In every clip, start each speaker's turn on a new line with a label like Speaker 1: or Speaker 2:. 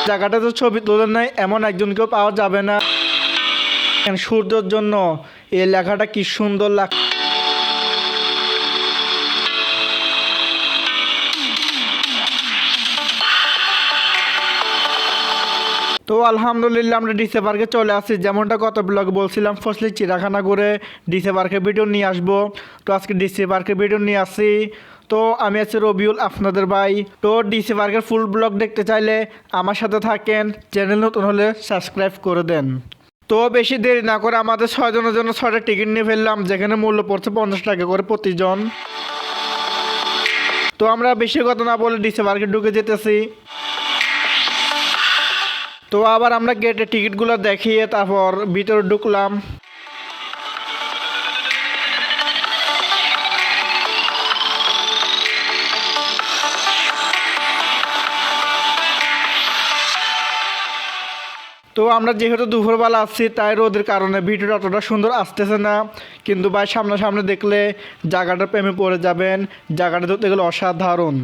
Speaker 1: জায়গাটাতে ছবি তোলেন নাই এমন একজনকেও পাওয়া যাবে না। সূর্যের জন্য এই লেখাটা কি সুন্দর লাগ। তো আলহামদুলিল্লাহ আমরা ডিসে পার্কে চলে আসছি, যেমনটা গত ব্লগে বলছিলাম ফসলি চিড়িয়াখানা করে ডিসে পার্কের ভিডিও নিয়ে আসবো। তো আজকে ডিসে পার্কের ভিডিও নিয়ে আসছি। তো আমি আছি রবিউল, আপনাদের ভাই। তো ডিসে পার্কের ফুল ব্লগ দেখতে চাইলে আমার সাথে থাকেন, চ্যানেল নতুন হলে সাবস্ক্রাইব করে দেন। তো বেশি দেরি না করে আমাদের 6 জনের জন্য 6টা টিকিট নিয়ে ফেললাম, যেখানে মূল্য পড়ছে 50 টাকা করে প্রতিজন। তো আমরা বেশি কথা না বলে ডিসে পার্কে ঢুকে যেতেছি। তো আবার আমরা গেটে টিকিটগুলো দেখিয়ে তারপর ভিতরে ঢুকলাম। তো আমরা যেহেতু দুপুরবেলা আসছি তাই রোদের কারণে ভিডিওটা অতটা সুন্দর আসতেছে না, কিন্তু ভাই সামনাসামনি দেখলে জায়গাটার প্রেমে পড়ে যাবেন। জায়গাটা ধরতে গেলে অসাধারণ।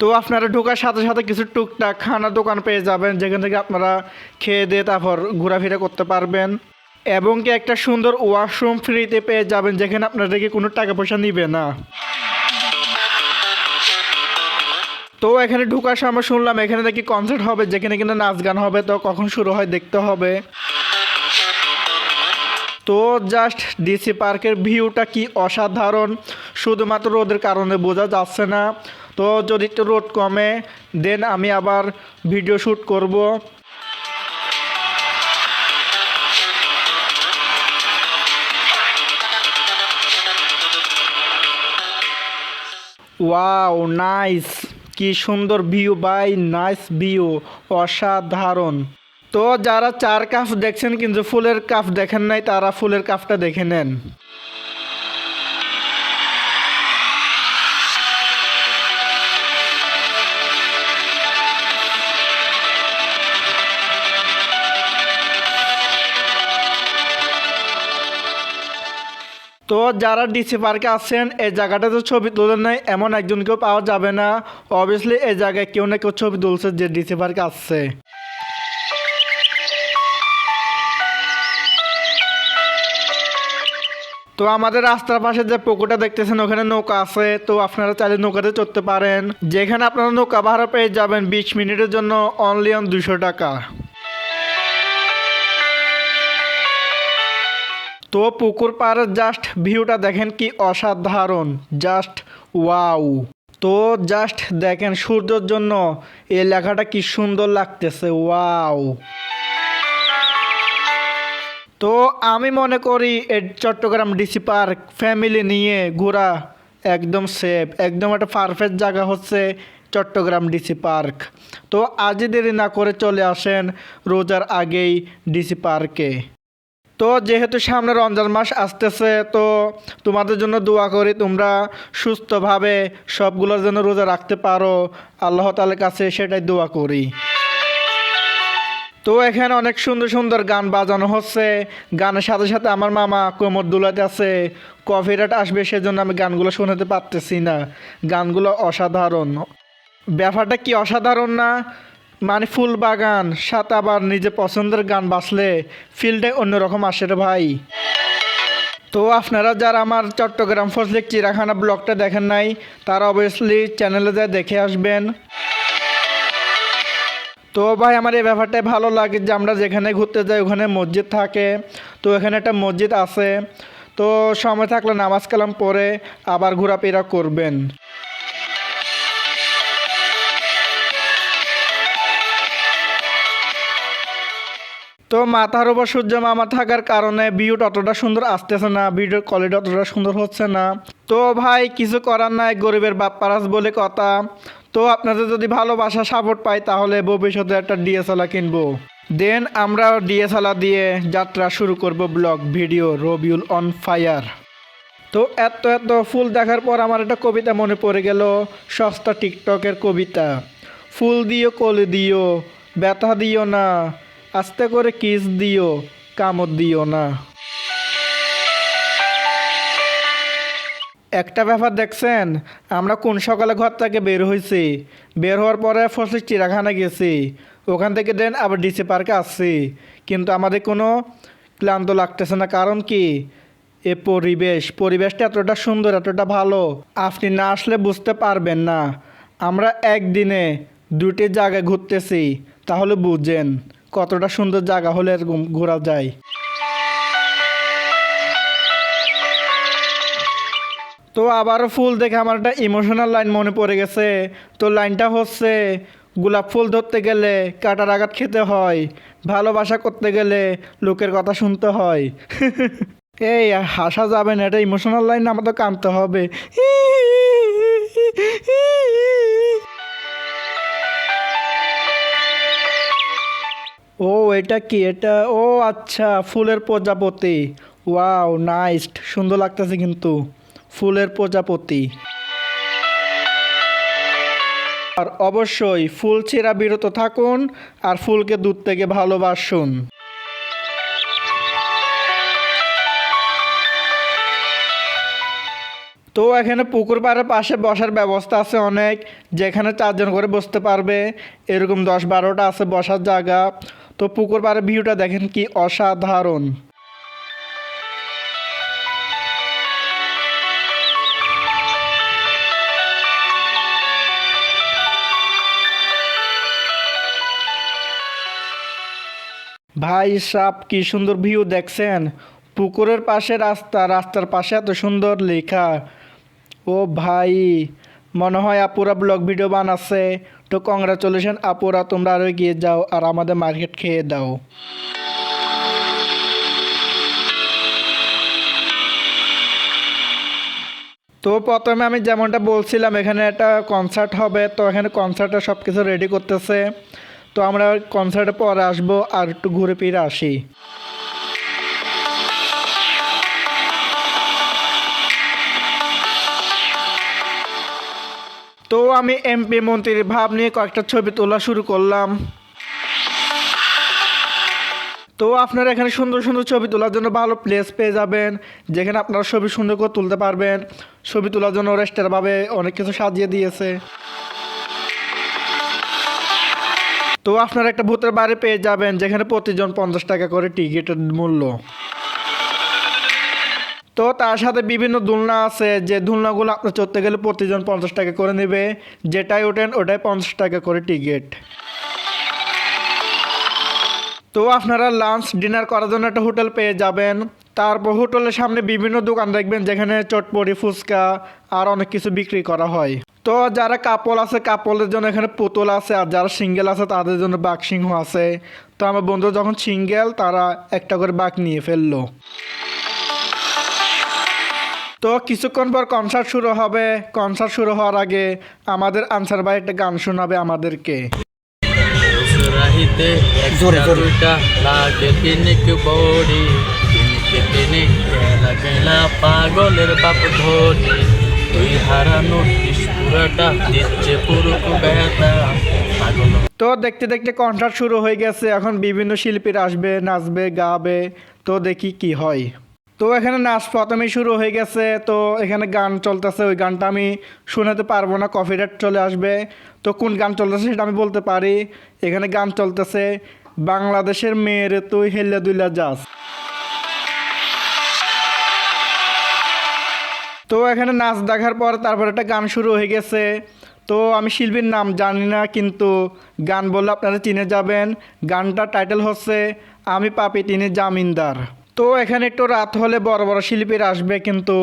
Speaker 1: তো আপনারা ঢোকার সাথে সাথে কিছু টুকটাক খানার দোকান পেয়ে যাবেন, যেখান থেকে আপনারা খেয়ে দিয়ে তারপর ঘোরাফেরা করতে পারবেন। এবং কি একটা সুন্দর ওয়াশরুম ফ্রিতে পেয়ে যাবেন, যেখানে আপনাদেরকে কোনো টাকা পয়সা নিবে না। তো এখানে ঢোকার সময় শুনলাম এখানে নাকি কনসার্ট হবে, যেখানে কিনা নাচ গান হবে। তো কখন শুরু হয় দেখতে হবে। তো জাস্ট ডিসি পার্কের ভিউটা কি অসাধারণ, শুধুমাত্র রোদের কারণে বোঝা যাচ্ছে না। তো যদি একটু রোদ কমে দেন আমি আবার ভিডিও শ্যুট করব। ওয়াও নাইস, কি সুন্দর ভিউ ভাই, নাইস ভিউ, অসাধারণ। তো যারা 4 কাপ দেখছেন কিন্তু ফুলের কাপ দেখেন নাই, তারা ফুলের কাপটা দেখে নেন। তো যারা ডিসি পার্কে আসছেন এই জায়গাটাতে ছবি তোলেন নাই এমন একজনকেও পাওয়া যাবে না। অবভিয়াসলি এই জায়গায় কেউ না কেউ ছবি তুলছে যে ডিসি পার্কে আসছে। তো আমাদের রাস্তার পাশে যে পুকুরটা দেখতেছেন ওখানে নৌকা আছে। তো আপনারা চাইলে নৌকাতে চড়তে পারেন, যেখানে আপনারা নৌকা ভাড়া পেয়ে যাবেন 20 মিনিটের জন্য অনলি অন 200 টাকা। তো পুকুর পাড়ের জাস্ট ভিউটা দেখেন কি অসাধারণ, জাস্ট ওয়াও। তো জাস্ট দেখেন সূর্যের জন্য এই লেখাটা কি সুন্দর লাগতেছে, ওয়াও। তো আমি মনে করি এই চট্টগ্রাম ডিসি পার্ক ফ্যামিলি নিয়ে ঘোরা একদম সেফ, একদম একটা পারফেক্ট জায়গা হচ্ছে চট্টগ্রাম ডিসি পার্ক। তো আজই দেরি না করে চলে আসেন রোজার আগেই ডিসি পার্কে। তো যেহেতু সামনে রমজান মাস আসতেছে, তো তোমাদের জন্য দোয়া করি তোমরা সুস্থভাবে সবগুলোর জন্য রোজা রাখতে পারো, আল্লাহ তাআলার কাছে সেটাই দোয়া করি। তো এখানে অনেক সুন্দর সুন্দর গান বাজানো হচ্ছে, গানের সাথে সাথে আমার মামা কোমর দুলাতে আছে। কপিরাইট আসবে সেজন্য আমি গানগুলো শোনাতে পারতেছি না। গানগুলো অসাধারণ, ব্যাপারটা কি অসাধারণ না? মানে ফুল বাগান সাথে আবার নিজে পছন্দের গান বাজলে ফিলটাই অন্যরকম আসে রে ভাই। তো আপনারা যারা আমার চট্টগ্রাম ফজলিক চিড়িয়াখানা ব্লগটা দেখেন নাই তারা অবভিয়াসলি চ্যানেলে যায় দেখে আসবেন। তো ভাই আমার এই ব্যাপারটাই ভালো লাগে যে আমরা যেখানে ঘুরতে যাই ওখানে মসজিদ থাকে। তো এখানে একটা মসজিদ আছে, তো সময় থাকলে নামাজ কালাম পড়ে আবার ঘোরাফেরা করবেন। তো মাথার উপর সূর্য মামা থাকার কারণে ভিউটা অতটা সুন্দর আসতেছে না, ভিডিওর কোয়ালিটি অতটা সুন্দর হচ্ছে না। তো ভাই কিছু করার নাই, গরিবের বাপ পারাস বলে কথা। তো আপনাদের যদি ভালোবাসা সাপোর্ট পাই তাহলে ভবিষ্যতে একটা ডিএসএলআর কিনবো, দেন আমরা ডিএসএলআর দিয়ে যাত্রা শুরু করব blog video Rabiul on fire. তো এত এত ফুল দেখার পর আমার একটা কবিতা মনে পড়ে গেল, সস্তা টিকটকের কবিতা। ফুল দিও কলি দিও, ব্যথা দিও না, আস্তে করে কিস দিও, কামড় দিও না। একটা ব্যাপার দেখছেন, আমরা কোন সকালে ঘর থেকে বের হয়েছি, বের হওয়ার পরে ফসলি চিড়াখানা গেছি, ওখান থেকে দেন আবার ডিসি পার্কে আসছি, কিন্তু আমাদের কোনো ক্লান্ত লাগতেছে না। কারণ কি, এ পরিবেশটা এতটা সুন্দর, এতটা ভালো, আপনি না আসলে বুঝতে পারবেন না। আমরা একদিনে দুটি জায়গায় ঘুরতেছি, তাহলে বুঝেন কতটা সুন্দর জায়গা হলে এরকম ঘোরা যায়। তো আবারও ফুল দেখে আমার একটা ইমোশনাল লাইন মনে পড়ে গেছে। তো লাইনটা হচ্ছে, গোলাপ ফুল ধরতে গেলে কাটার আঘাত খেতে হয়, ভালোবাসা করতে গেলে লোকের কথা শুনতে হয়। এই হাসা যাবে না, এটা ইমোশনাল লাইন, আমার তো কাঁদতে হবে। ও এটা কি, এটা ও আচ্ছা, ফুলের প্রজাপতি। ওয়াও নাইস, সুন্দর লাগতেছে কিন্তু, ফুলের প্রজাপতি। আর অবশ্যই ফুল ছেঁড়া বিরত থাকুন, আর ফুলকে দূর থেকে ভালোবাসুন। তো এখানে পুকুর পাড়ের পাশে বসার ব্যবস্থা আছে অনেক, যেখানে 4 জন করে বসতে পারবে, এরকম 10-12টা আছে বসার জায়গা। তো পুকুর পাড়ের ভিউটা দেখেন কি অসাধারণ। ভাই সাপ কি সুন্দর ভিউ দেখছেন, পুকুরের পাশে রাস্তা, রাস্তার পাশে এত সুন্দর লেখা। ও ভাই, মনে হয় আপুরা ব্লগ ভিডিও বানাচ্ছে। তো কংগ্রাচুলেশন আপুরা, তোমরা আরও এগিয়ে যাও আর আমাদের মার্কেট খেয়ে দাও। তো প্রথমে আমি যেমনটা বলছিলাম, এখানে একটা কনসার্ট হবে, তো এখানে কনসার্টে সব কিছু রেডি করতেছে। তো আমরা কনসার্টে পরে আসবো আর একটু ঘুরে ফিরে আসি। তো আমি এমপি মন্ত্রীর ভাব নিয়ে কয়েকটা ছবি তোলা শুরু করলাম। তো আপনারা এখানে সুন্দর সুন্দর ছবি তোলার জন্য ভালো প্লেস পেয়ে যাবেন, যেখানে আপনারা ছবি সুন্দর করে তুলতে পারবেন। ছবি তোলার জন্য রেস্টারভাবে অনেক কিছু সাজিয়ে দিয়েছে। তো আপনারা একটা ভূতের বাড়ি পেয়ে যাবেন, যেখানে প্রতিজন 50 টাকা করে টিকিটের মূল্য। তো তার সাথে বিভিন্ন দোলনা আছে, যে দোলনাগুলো আপনি চড়তে গেলে প্রতিজন 50 টাকা করে নেবে, যেটাই ওঠেন ওটাই 50 টাকা করে টিকিট। তো আপনারা লাঞ্চ ডিনার করার জন্য একটা হোটেল পেয়ে যাবেন। তারপর হোটেলের সামনে বিভিন্ন দোকান দেখবেন, যেখানে চটপটি, ফুচকা আর অনেক কিছু বিক্রি করা হয়। তো যারা কাপল আছে, কাপলের জন্য এখানে পুতুল আছে, আর যারা সিঙ্গেল আছে তাদের জন্য বাঘ সিংহ আছে। তো আমার বন্ধু যখন সিঙ্গেল, তারা একটা করে বাঘ নিয়ে ফেললো। তো কিছুক্ষণ পর কনসার্ট শুরু হবে। কনসার্ট শুরু হওয়ার আগে আমাদের আনসার ভাই একটা গান শোনাবে আমাদেরকে।
Speaker 2: রাহিতে জোরে জোরেটা লাগে পিনিক বড়ি, পিনিকে পিনিক গেলা পাগলের বাপ ধরি, তুই হারানোর পুরাটা দিচ্ছে পুরুক ব্যথা পাগল।
Speaker 1: তো দেখতে দেখতে কনসার্ট শুরু হয়ে গেছে, এখন বিভিন্ন শিল্পীরা আসবে, নাচবে, গাবে। তো দেখি কি হয়। তো এখানে নাচ প্রথমেই শুরু হয়ে গেছে। তো এখানে গান চলতেছে, ওই গানটা আমি শোনাতে পারবো না, কপিরাইট চলে আসবে। তো কোন গান চলতেছে সেটা আমি বলতে পারি। এখানে গান চলতেছে, বাংলাদেশের মেয়েরে তুই হেল্লা দুইলা যাস। তো এখানে নাচ দেখার পর তারপর একটা গান শুরু হয়ে গেছে। তো আমি শিল্পীর নাম জানি না, কিন্তু গান বললে আপনারা চিনে যাবেন। গানটা টাইটেল হচ্ছে আমি পাপি তিনি জামিনদার। তো এখানে একটু রাত হলে বড় বড় শিল্পীরা আসবে, কিন্তু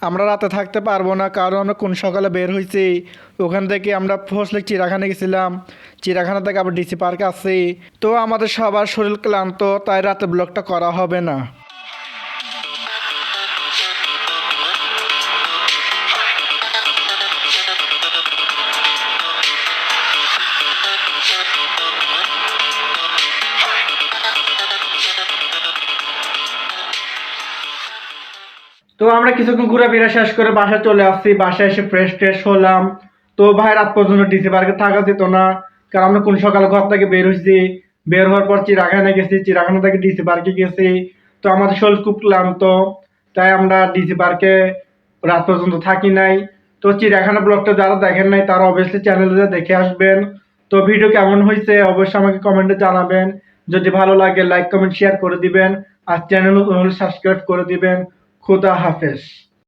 Speaker 1: আমরা রাতে থাকতে পারবো না, কারণ আমরা কোন সকালে বের হয়েছি। ওখান থেকে আমরা ফসলে চিড়াখানা গেছিলাম, চিড়াখানা থেকে আবার ডিসি পার্কে আসছি। তো আমাদের সবার শরীর ক্লান্ত, তাই রাতে ব্লগটা করা হবে না। তো আমরা কিছুক্ষণ ঘোরাফেরা শেষ করে বাসায় চলে আসছি। বাসায় এসে ফ্রেশ ট্রেশ হলাম। তো ভাই রাত পর্যন্ত ডিসি পার্কে থাকা যেত না, কারণ আমরা কোন সকালে ঘর থেকে বের হয়েছি। বের হওয়ার পর চিড়াখানা গেছি, চিড়াখানা থেকে ডিসি পার্কে গেছি। তো আমাদের শরীর খুব ক্লান্ত, তাই আমরা ডিসি পার্কে রাত পর্যন্ত থাকি নাই। তো চিড়িয়াখানা ব্লগটা যারা দেখেন নাই তারা অবভিয়াসলি চ্যানেলে দেখে আসবেন। তো ভিডিও কেমন হয়েছে অবশ্যই আমাকে কমেন্টে জানাবেন। যদি ভালো লাগে লাইক কমেন্ট শেয়ার করে দিবেন, আর চ্যানেল নতুন হলে সাবস্ক্রাইব করে দিবেন। খুদা হাফেজ।